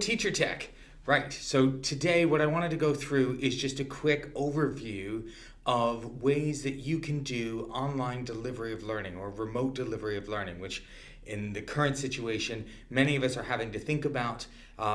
Teacher Tech. Right, so today what I wanted to go through is just a quick overview of ways that you can do online delivery of learning or remote delivery of learning, which in the current situation, many of us are having to think about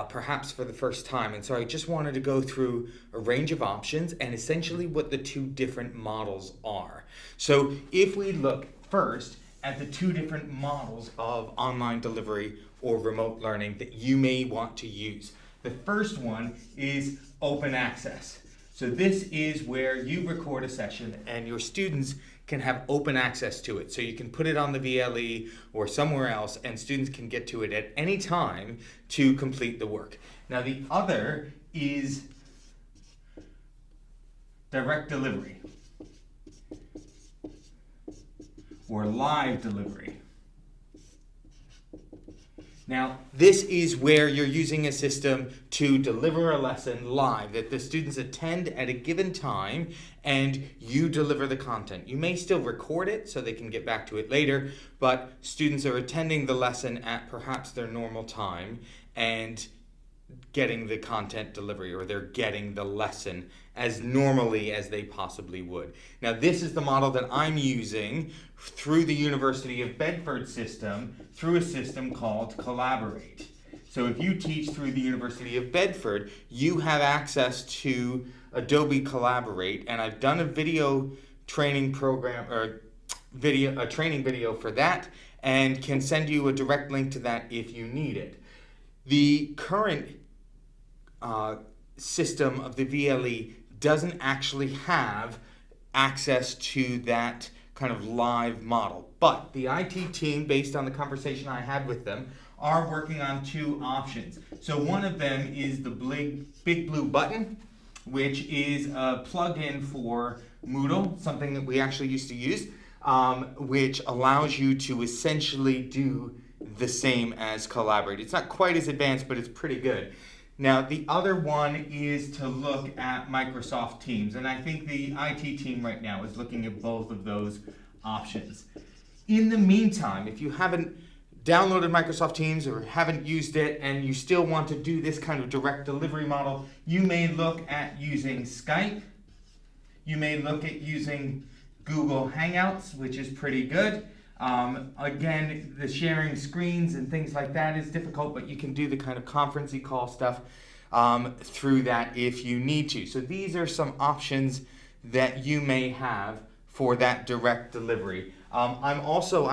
perhaps for the first time. And so I just wanted to go through a range of options and essentially what the two different models are. So if we look first at the two different models of online delivery or remote learning that you may want to use. The first one is open access. So this is where you record a session and your students can have open access to it. So you can put it on the VLE or somewhere else and students can get to it at any time to complete the work. Now the other is direct delivery or live delivery. Now, this is where you're using a system to deliver a lesson live that the students attend at a given time and you deliver the content. You may still record it so they can get back to it later, but students are attending the lesson at perhaps their normal time and getting the content delivery, or they're getting the lesson as normally as they possibly would. Now this is the model that I'm using through the University of Bedford system, through a system called Collaborate. So if you teach through the University of Bedford, you have access to Adobe Collaborate, and I've done a video training program, or a training video for that, and can send you a direct link to that if you need it. The current system of the VLE doesn't actually have access to that kind of live model. But the IT team, based on the conversation I had with them, are working on two options. So one of them is the big blue button, which is a plugin for Moodle, something that we actually used to use, which allows you to essentially do the same as Collaborate. It's not quite as advanced, but it's pretty good. Now, the other one is to look at Microsoft Teams, and I think the IT team right now is looking at both of those options. In the meantime, if you haven't downloaded Microsoft Teams or haven't used it and you still want to do this kind of direct delivery model, you may look at using Skype. You may look at using Google Hangouts, which is pretty good. Again, the sharing screens and things like that is difficult, but you can do the kind of conferencey call stuff through that if you need to. So these are some options that you may have for that direct delivery. I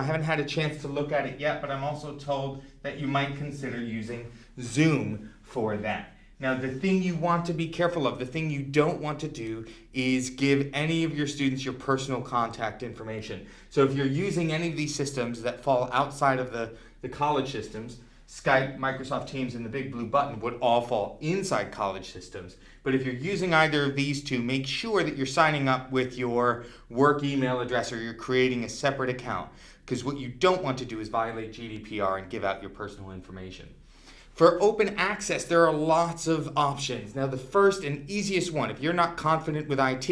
haven't had a chance to look at it yet, but I'm also told that you might consider using Zoom for that. Now, the thing you want to be careful of, the thing you don't want to do is give any of your students your personal contact information. So if you're using any of these systems that fall outside of the college systems, Skype, Microsoft Teams, and the big blue button would all fall inside college systems. But if you're using either of these two, make sure that you're signing up with your work email address or you're creating a separate account, because what you don't want to do is violate GDPR and give out your personal information. For open access, there are lots of options. Now, the first and easiest one, if you're not confident with IT,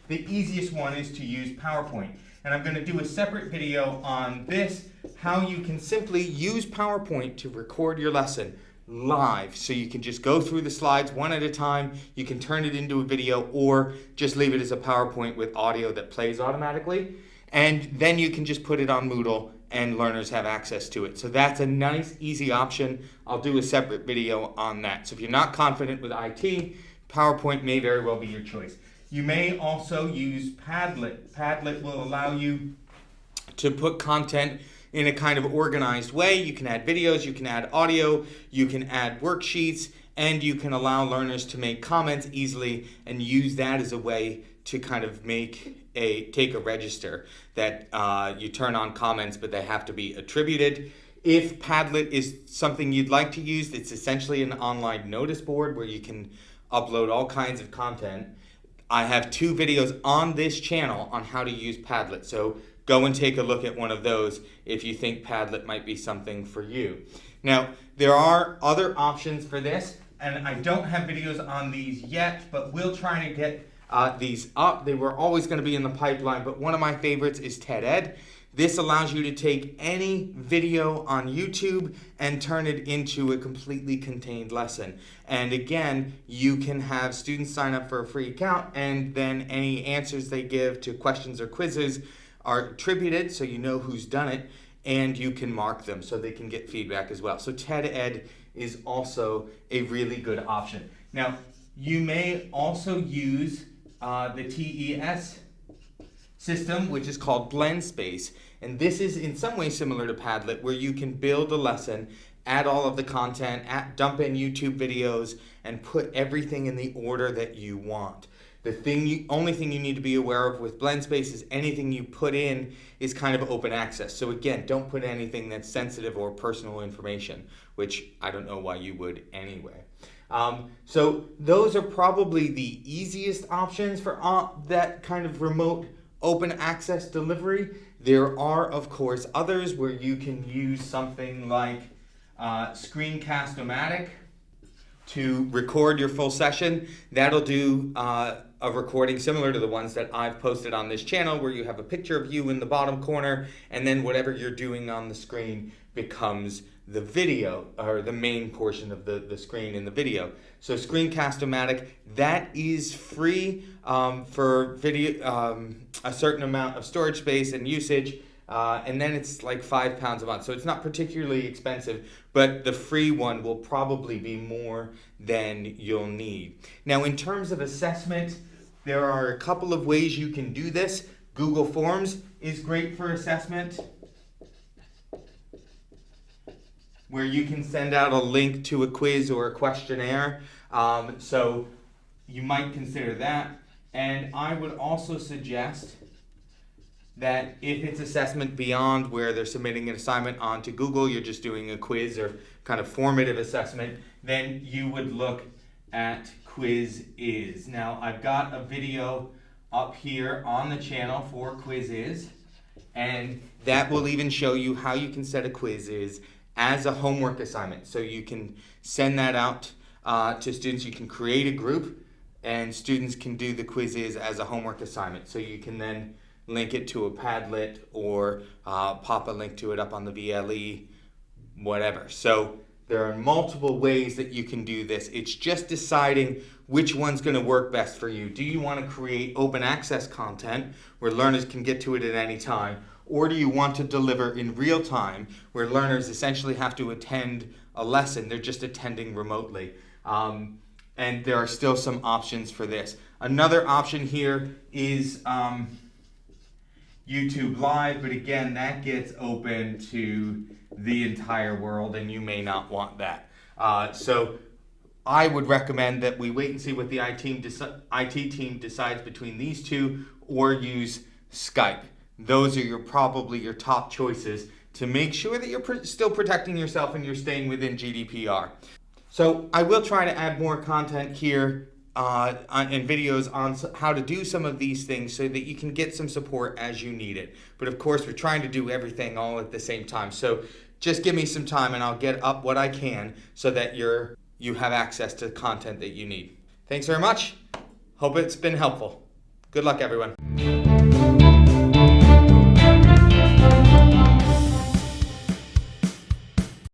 the easiest one is to use PowerPoint. And I'm going to do a separate video on this, how you can simply use PowerPoint to record your lesson live. So you can just go through the slides one at a time, you can turn it into a video, or just leave it as a PowerPoint with audio that plays automatically. And then you can just put it on Moodle and learners have access to it. So that's a nice, easy option. I'll do a separate video on that. So if you're not confident with IT, PowerPoint may very well be your choice. You may also use Padlet. Padlet will allow you to put content in a kind of organized way. You can add videos, you can add audio, you can add worksheets, and you can allow learners to make comments easily and use that as a way to kind of take a register that you turn on comments, but they have to be attributed. If Padlet is something you'd like to use, it's essentially an online notice board where you can upload all kinds of content. I have 2 videos on this channel on how to use Padlet, so go and take a look at one of those if you think Padlet might be something for you. Now, there are other options for this, and I don't have videos on these yet, but we'll try to get these up. They were always going to be in the pipeline, but one of my favorites is TED-Ed. This allows you to take any video on YouTube and turn it into a completely contained lesson. And again, you can have students sign up for a free account, and then any answers they give to questions or quizzes are attributed so you know who's done it, and you can mark them so they can get feedback as well. So TED Ed is also a really good option. Now, you may also use the TES system, which is called Blend Space. And this is in some way similar to Padlet, where you can build a lesson, add all of the content, dump in YouTube videos, and put everything in the order that you want. The only thing you need to be aware of with Blend Space is anything you put in is kind of open access. So again, don't put anything that's sensitive or personal information, which I don't know why you would anyway. So those are probably the easiest options for that kind of remote open access delivery. There are, of course, others where you can use something like Screencast-O-Matic to record your full session. That'll do a recording similar to the ones that I've posted on this channel, where you have a picture of you in the bottom corner, and then whatever you're doing on the screen becomes the video, or the main portion of the screen in the video. So Screencast-O-Matic, that is free for video, a certain amount of storage space and usage, and then it's like £5 a month. So it's not particularly expensive, but the free one will probably be more than you'll need. Now, in terms of assessment, there are a couple of ways you can do this. Google Forms is great for assessment, where you can send out a link to a quiz or a questionnaire. So you might consider that. And I would also suggest that if it's assessment beyond where they're submitting an assignment onto Google, you're just doing a quiz or kind of formative assessment, then you would look at Quiz-Is. Now, I've got a video up here on the channel for Quiz-Is, and that will even show you how you can set a Quiz-Is as a homework assignment. So you can send that out to students. You can create a group, and students can do the Quiz-Is as a homework assignment. So you can then link it to a Padlet or pop a link to it up on the VLE, whatever. So there are multiple ways that you can do this. It's just deciding which one's going to work best for you. Do you want to create open access content where learners can get to it at any time? Or do you want to deliver in real time where learners essentially have to attend a lesson? They're just attending remotely. And there are still some options for this. Another option here is YouTube Live, but again, that gets open to the entire world, and you may not want that. So I would recommend that we wait and see what the IT team decides between these two, or use Skype. Those are probably your top choices to make sure that you're still protecting yourself and you're staying within GDPR. So I will try to add more content here and videos on how to do some of these things so that you can get some support as you need it. But of course, we're trying to do everything all at the same time. So just give me some time and I'll get up what I can so that you have access to content that you need. Thanks very much. Hope it's been helpful. Good luck, everyone.